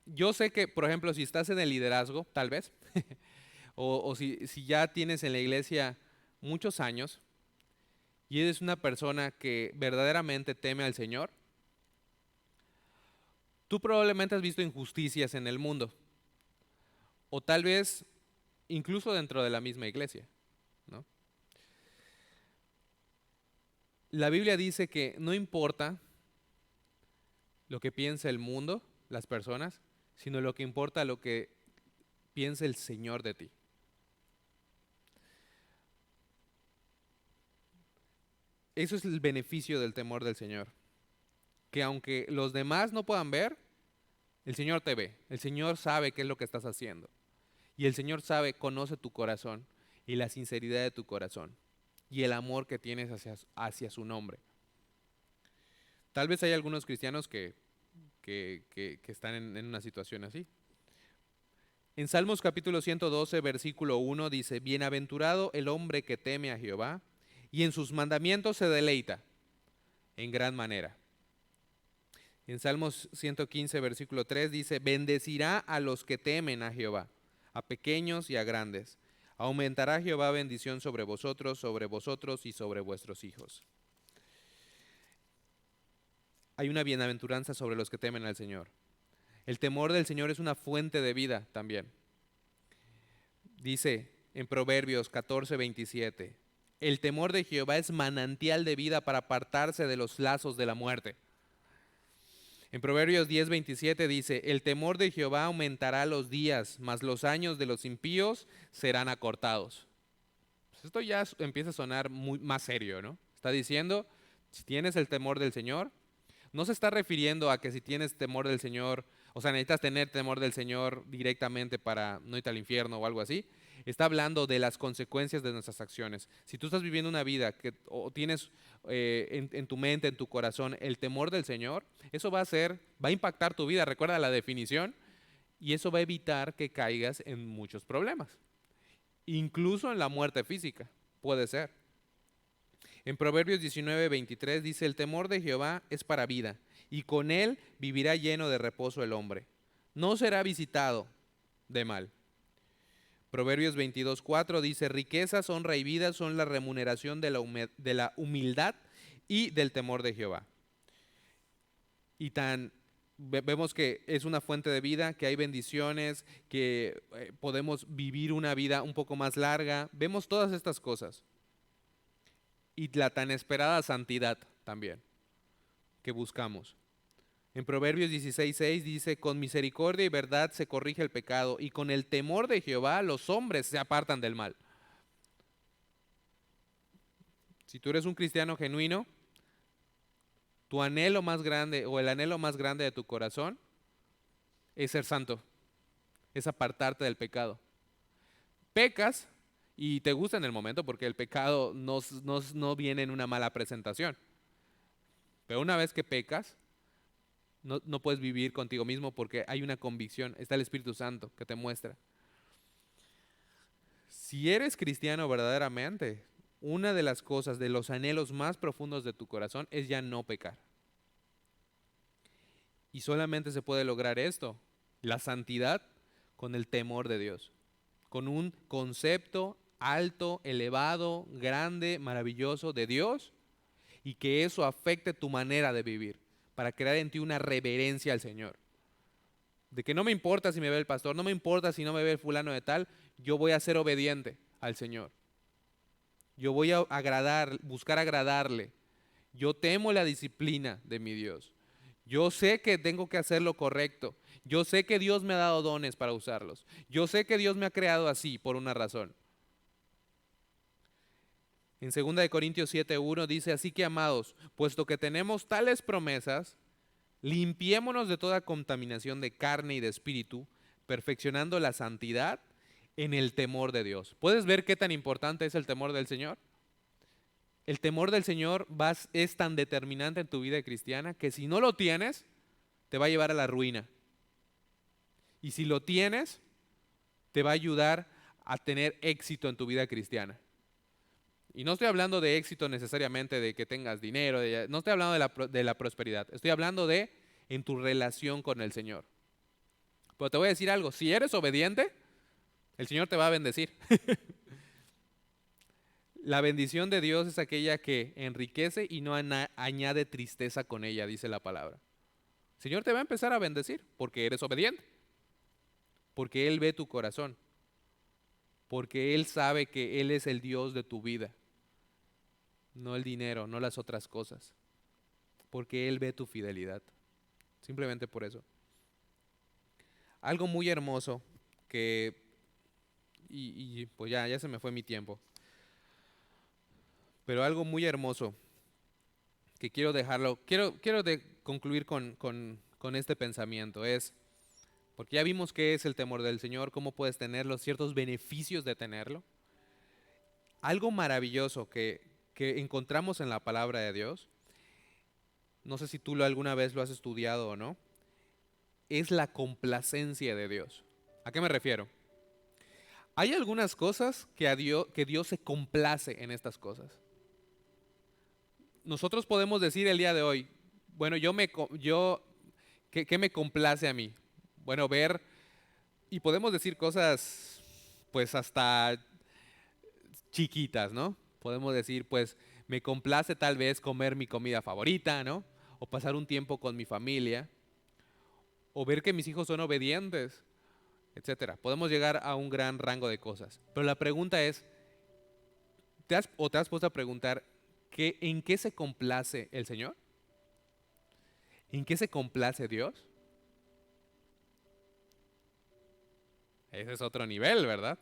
Speaker 1: yo sé que, por ejemplo, si estás en el liderazgo, tal vez, o si ya tienes en la iglesia muchos años y eres una persona que verdaderamente teme al Señor, tú probablemente has visto injusticias en el mundo, o tal vez incluso dentro de la misma iglesia, ¿no? La Biblia dice que no importa lo que piense el mundo, las personas, sino lo que importa lo que piense el Señor de ti. Eso es el beneficio del temor del Señor. Que aunque los demás no puedan ver, el Señor te ve. El Señor sabe qué es lo que estás haciendo. Y el Señor conoce tu corazón y la sinceridad de tu corazón y el amor que tienes hacia su nombre. Tal vez hay algunos cristianos que están en una situación así. En Salmos capítulo 112, versículo 1 dice, bienaventurado el hombre que teme a Jehová y en sus mandamientos se deleita. en gran manera. En Salmos 115, versículo 3 dice, bendecirá a los que temen a Jehová, a pequeños y a grandes. Aumentará Jehová bendición sobre vosotros y sobre vuestros hijos. Hay una bienaventuranza sobre los que temen al Señor. El temor del Señor es una fuente de vida también. Dice en Proverbios 14:27, el temor de Jehová es manantial de vida para apartarse de los lazos de la muerte. En Proverbios 10:27 dice, el temor de Jehová aumentará los días, mas los años de los impíos serán acortados. Pues esto ya empieza a sonar más serio, ¿no? Está diciendo, si tienes el temor del Señor, no se está refiriendo a que si tienes temor del Señor, o sea, necesitas tener temor del Señor directamente para no irte al infierno o algo así. Está hablando de las consecuencias de nuestras acciones. Si tú estás viviendo una vida o tienes en tu mente, en tu corazón, el temor del Señor, eso va a impactar tu vida. Recuerda la definición, y eso va a evitar que caigas en muchos problemas. Incluso en la muerte física, puede ser. En Proverbios 19:23 dice, el temor de Jehová es para vida, y con él vivirá lleno de reposo el hombre. No será visitado de mal. Proverbios 22:4 dice, riquezas, honra y vida son la remuneración de la humildad y del temor de Jehová. Y vemos que es una fuente de vida, que hay bendiciones, que podemos vivir una vida un poco más larga. Vemos todas estas cosas. Y la tan esperada santidad también, que buscamos. En Proverbios 16:6 dice, con misericordia y verdad se corrige el pecado, y con el temor de Jehová los hombres se apartan del mal. Si tú eres un cristiano genuino, tu anhelo más grande o el anhelo más grande de tu corazón es ser santo, es apartarte del pecado. Pecas y te gusta en el momento porque el pecado no viene en una mala presentación. Pero una vez que pecas, no puedes vivir contigo mismo porque hay una convicción, está el Espíritu Santo que te muestra. Si eres cristiano verdaderamente, una de las cosas, de los anhelos más profundos de tu corazón es ya no pecar. Y solamente se puede lograr esto, la santidad, con el temor de Dios, con un concepto alto, elevado, grande, maravilloso de Dios, y que eso afecte tu manera de vivir, para crear en ti una reverencia al Señor. De que no me importa si me ve el pastor, no me importa si no me ve el fulano de tal, yo voy a ser obediente al Señor. Yo voy a buscar agradarle. Yo temo la disciplina de mi Dios. Yo sé que tengo que hacer lo correcto. Yo sé que Dios me ha dado dones para usarlos. Yo sé que Dios me ha creado así por una razón. En 2 Corintios 7:1 dice, así que amados, puesto que tenemos tales promesas, limpiémonos de toda contaminación de carne y de espíritu, perfeccionando la santidad en el temor de Dios. ¿Puedes ver qué tan importante es el temor del Señor? El temor del Señor es tan determinante en tu vida cristiana que si no lo tienes, te va a llevar a la ruina. Y si lo tienes, te va a ayudar a tener éxito en tu vida cristiana. Y no estoy hablando de éxito necesariamente de que tengas dinero, no estoy hablando de la prosperidad, estoy hablando de en tu relación con el Señor. Pero te voy a decir algo, si eres obediente, el Señor te va a bendecir. La bendición de Dios es aquella que enriquece y no añade tristeza con ella, dice la palabra. El Señor te va a empezar a bendecir porque eres obediente, porque Él ve tu corazón, porque Él sabe que Él es el Dios de tu vida, no el dinero, no las otras cosas, porque Él ve tu fidelidad, simplemente por eso. Algo muy hermoso y pues ya se me fue mi tiempo. Pero algo muy hermoso que quiero concluir con este pensamiento es, porque ya vimos qué es el temor del Señor, cómo puedes tenerlo, ciertos beneficios de tenerlo. Algo maravilloso que encontramos en la palabra de Dios, no sé si tú alguna vez lo has estudiado o no, es la complacencia de Dios. ¿A qué me refiero? Hay algunas cosas que Dios se complace en estas cosas. nosotros podemos decir el día de hoy, bueno, ¿qué me complace a mí? Bueno, ver, y podemos decir cosas, pues hasta chiquitas, ¿no? Podemos decir, pues, me complace tal vez comer mi comida favorita, ¿no? O pasar un tiempo con mi familia, o ver que mis hijos son obedientes, etcétera. Podemos llegar a un gran rango de cosas. Pero la pregunta es, ¿te has puesto a preguntar en qué se complace el Señor? ¿En qué se complace Dios? Ese es otro nivel, ¿verdad?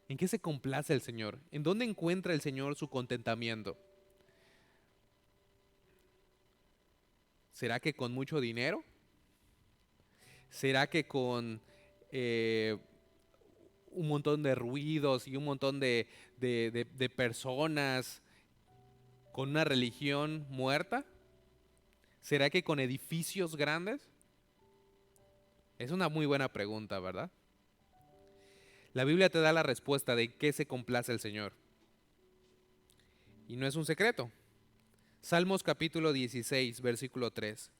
Speaker 1: ¿En qué se complace el Señor? ¿En dónde encuentra el Señor su contentamiento? ¿Será que con mucho dinero? ¿Será que con eh, un montón de ruidos y un montón de personas con una religión muerta? ¿Será que con edificios grandes? Es una muy buena pregunta, ¿verdad? La Biblia te da la respuesta de qué se complace el Señor. Y no es un secreto. Salmos capítulo 16, versículo 3.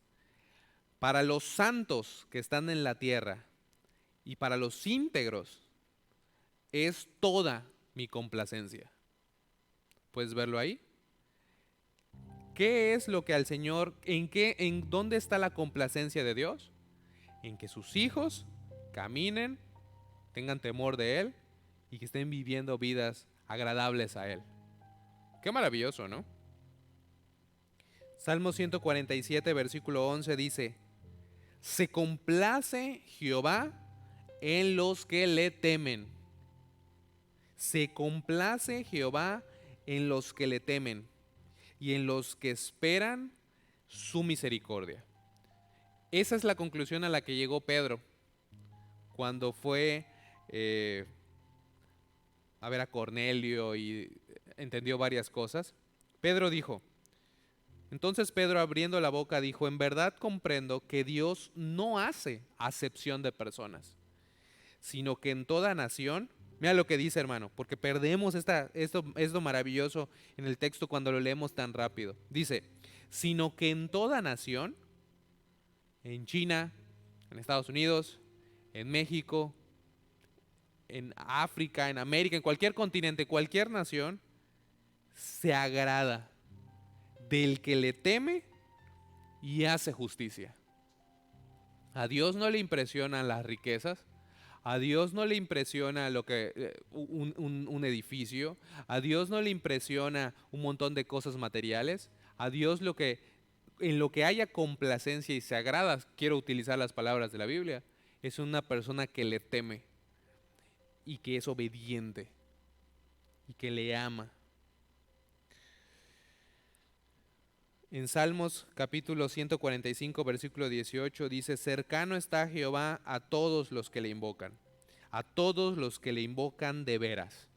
Speaker 1: Para los santos que están en la tierra y para los íntegros es toda mi complacencia. ¿Puedes verlo ahí? ¿Qué es lo que al Señor, en dónde está la complacencia de Dios? En que sus hijos caminen, tengan temor de Él y que estén viviendo vidas agradables a Él. Qué maravilloso, ¿no? Salmo 147, versículo 11 dice, se complace Jehová en los que le temen. Se complace Jehová en los que le temen y en los que esperan su misericordia. Esa es la conclusión a la que llegó Pedro cuando fue a ver a Cornelio y entendió varias cosas. Pedro dijo, entonces Pedro abriendo la boca dijo, en verdad comprendo que Dios no hace acepción de personas, sino que en toda nación, mira lo que dice hermano, porque perdemos esto maravilloso en el texto cuando lo leemos tan rápido. Dice, sino que en toda nación, en China, en Estados Unidos, en México, en África, en América, en cualquier continente, cualquier nación, se agrada del que le teme y hace justicia. A Dios no le impresionan las riquezas, a Dios no le impresiona un edificio, a Dios no le impresiona un montón de cosas materiales, a Dios en lo que haya complacencia y se agrada, quiero utilizar las palabras de la Biblia, es una persona que le teme y que es obediente y que le ama. En Salmos capítulo 145, versículo 18 dice, cercano está Jehová a todos los que le invocan, a todos los que le invocan de veras.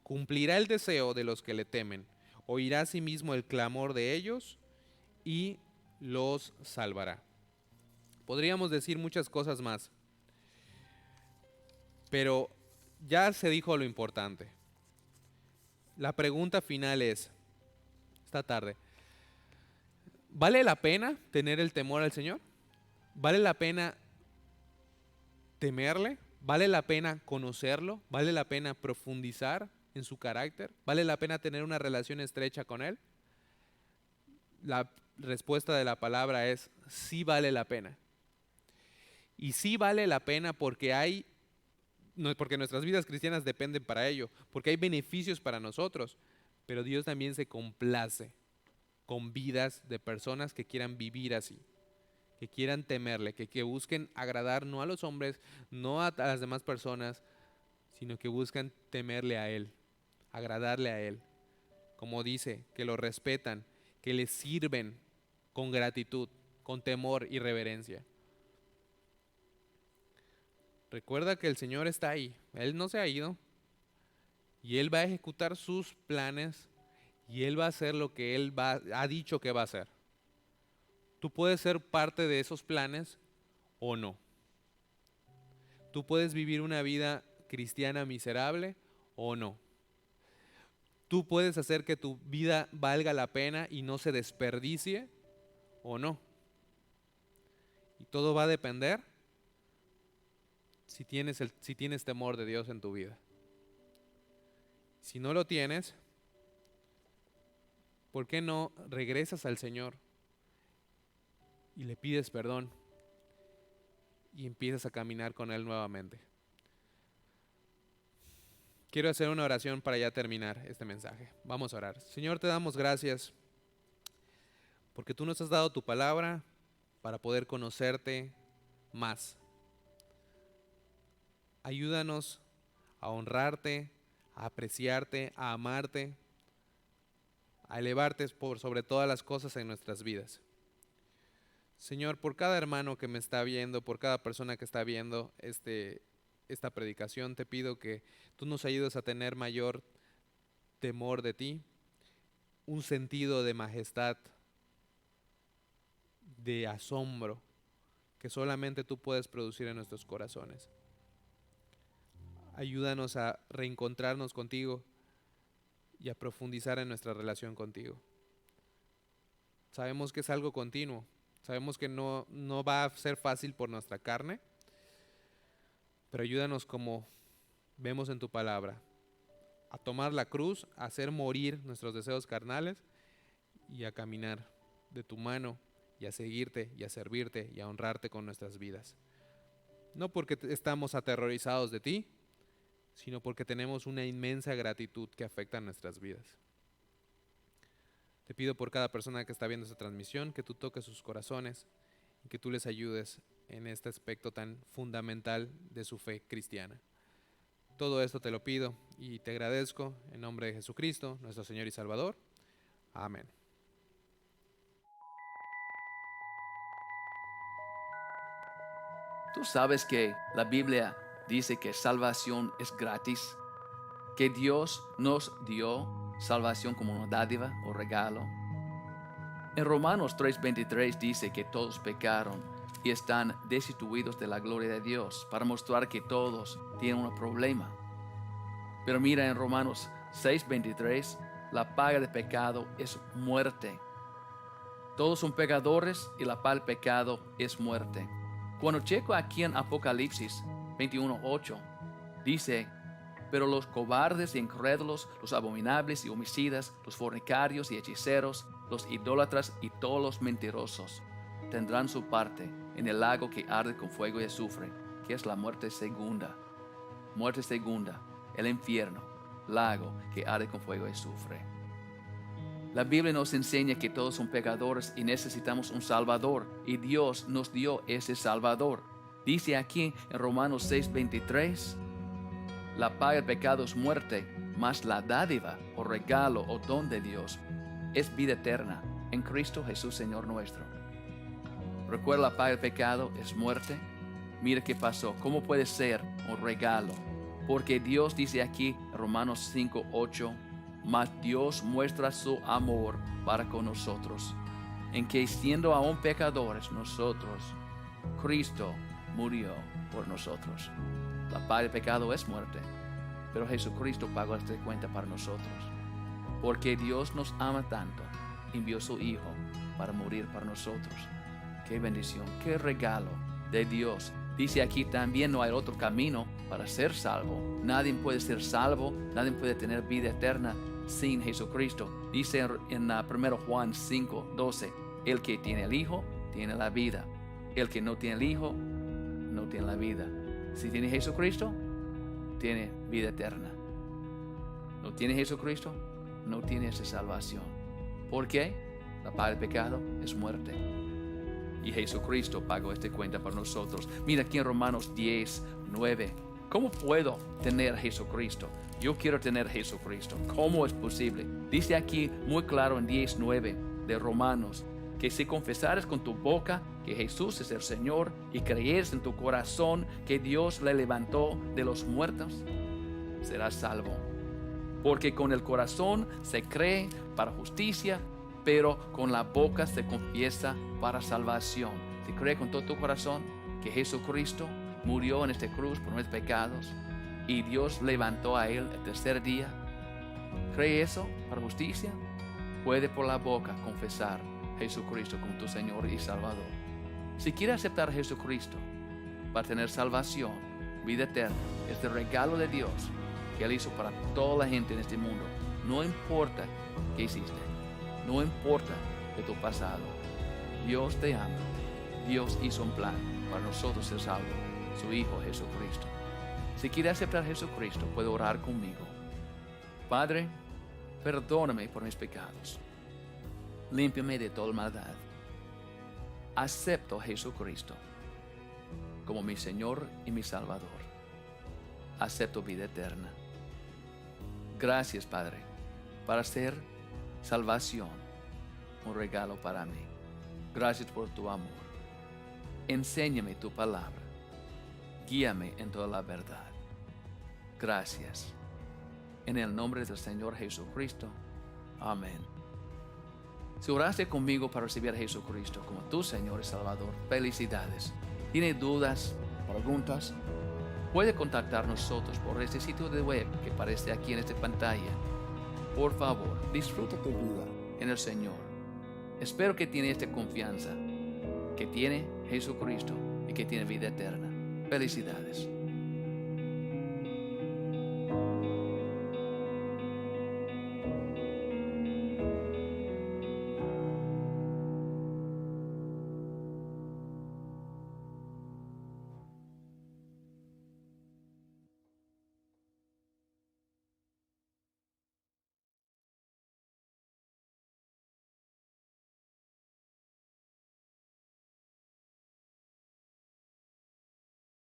Speaker 1: Cumplirá el deseo de los que le temen, oirá asimismo el clamor de ellos y los salvará. Podríamos decir muchas cosas más, pero ya se dijo lo importante. La pregunta final es, esta tarde, ¿vale la pena tener el temor al Señor? ¿Vale la pena temerle? ¿Vale la pena conocerlo? ¿Vale la pena profundizar en su carácter? ¿Vale la pena tener una relación estrecha con Él? La respuesta de la palabra es sí vale la pena. Y sí vale la pena porque nuestras vidas cristianas dependen para ello, porque hay beneficios para nosotros, pero Dios también se complace con vidas de personas que quieran vivir así, que quieran temerle, que busquen agradar no a los hombres, no a las demás personas, sino que buscan temerle a Él, agradarle a Él. Como dice, que lo respetan, que le sirven con gratitud, con temor y reverencia. Recuerda que el Señor está ahí, Él no se ha ido y Él va a ejecutar sus planes y Él va a hacer lo que Él ha dicho que va a hacer. Tú puedes ser parte de esos planes o no. Tú puedes vivir una vida cristiana miserable o no. Tú puedes hacer que tu vida valga la pena y no se desperdicie o no. Y todo va a depender si tienes temor de Dios en tu vida. Si no lo tienes, ¿por qué no regresas al Señor y le pides perdón y empiezas a caminar con Él nuevamente? Quiero hacer una oración para ya terminar este mensaje. Vamos a orar. Señor, te damos gracias porque tú nos has dado tu palabra para poder conocerte más. Ayúdanos a honrarte, a apreciarte, a amarte, a elevarte por sobre todas las cosas en nuestras vidas. Señor, por cada hermano que me está viendo, por cada persona que está viendo esta predicación, te pido que tú nos ayudes a tener mayor temor de ti, un sentido de majestad, de asombro, que solamente tú puedes producir en nuestros corazones. Ayúdanos a reencontrarnos contigo y a profundizar en nuestra relación contigo. Sabemos que es algo continuo, sabemos que no va a ser fácil por nuestra carne, pero ayúdanos como vemos en tu palabra, a tomar la cruz, a hacer morir nuestros deseos carnales y a caminar de tu mano y a seguirte y a servirte y a honrarte con nuestras vidas. No porque estamos aterrorizados de ti, sino porque tenemos una inmensa gratitud que afecta a nuestras vidas. Te pido por cada persona que está viendo esta transmisión, que tú toques sus corazones y que tú les ayudes en este aspecto tan fundamental de su fe cristiana. Todo esto te lo pido y te agradezco en nombre de Jesucristo, nuestro Señor y Salvador. Amén.
Speaker 3: Tú sabes que la Biblia dice que salvación es gratis, que Dios nos dio salvación como una dádiva o regalo. En Romanos 3:23 dice que todos pecaron y están destituidos de la gloria de Dios, para mostrar que todos tienen un problema. Pero mira, en Romanos 6:23, la paga del pecado es muerte. Todos son pecadores y la paga del pecado es muerte. Cuando checo aquí en Apocalipsis 21:8, dice: pero los cobardes y incrédulos, los abominables y homicidas, los fornicarios y hechiceros, los idólatras y todos los mentirosos tendrán su parte en el lago que arde con fuego y azufre, que es la muerte segunda. Muerte segunda, el infierno, lago que arde con fuego y azufre. La Biblia nos enseña que todos son pecadores y necesitamos un Salvador, y Dios nos dio ese Salvador. Dice aquí en Romanos 6:23, la paga del pecado es muerte, mas la dádiva o regalo o don de Dios es vida eterna en Cristo Jesús Señor nuestro. Recuerda, la paga del pecado es muerte. Mira qué pasó. ¿Cómo puede ser un regalo? Porque Dios dice aquí en Romanos 5:8, mas Dios muestra su amor para con nosotros, en que siendo aún pecadores nosotros, Cristo murió por nosotros. La paga del pecado es muerte, pero Jesucristo pagó esta cuenta para nosotros. Porque Dios nos ama tanto, envió a su Hijo para morir para nosotros. Qué bendición, qué regalo de Dios. Dice aquí también: no hay otro camino para ser salvo. Nadie puede ser salvo, nadie puede tener vida eterna sin Jesucristo. Dice en 1 Juan 5:12, el que tiene el Hijo tiene la vida. El que no tiene el Hijo no tiene la vida. Si tiene Jesucristo, tiene vida eterna. No tiene Jesucristo, no tiene esa salvación. ¿Por qué? La paga del pecado es muerte. Y Jesucristo pagó esta cuenta para nosotros. Mira aquí en Romanos 10:9. ¿Cómo puedo tener Jesucristo? Yo quiero tener Jesucristo. ¿Cómo es posible? Dice aquí muy claro en 10:9 de Romanos, que si confesares con tu boca que Jesús es el Señor y creyeres en tu corazón que Dios le levantó de los muertos, serás salvo. Porque con el corazón se cree para justicia, pero con la boca se confiesa para salvación. Si crees con todo tu corazón que Jesucristo murió en esta cruz por nuestros pecados y Dios levantó a Él el tercer día, ¿Cree eso para justicia? Puede por la boca confesar a Jesucristo como tu Señor y Salvador. Si quiere aceptar a Jesucristo para tener salvación, vida eterna, este regalo de Dios que Él hizo para toda la gente en este mundo, no importa qué hiciste, no importa de tu pasado, Dios te ama. Dios hizo un plan para nosotros ser salvos, su Hijo Jesucristo. Si quiere aceptar a Jesucristo, puede orar conmigo. Padre, perdóname por mis pecados. Límpiame de toda maldad. Acepto a Jesucristo como mi Señor y mi Salvador. Acepto vida eterna. Gracias, Padre, para ser salvación, un regalo para mí. Gracias por tu amor. Enséñame tu palabra. Guíame en toda la verdad. Gracias. En el nombre del Señor Jesucristo. Amén. Si oraste conmigo para recibir a Jesucristo como tu Señor y Salvador, felicidades. ¿Tiene dudas, preguntas? Puede contactar nosotros por este sitio de web que aparece aquí en esta pantalla. Por favor, disfruta tu vida en el Señor. Espero que tiene esta confianza, que tiene Jesucristo y que tiene vida eterna. Felicidades.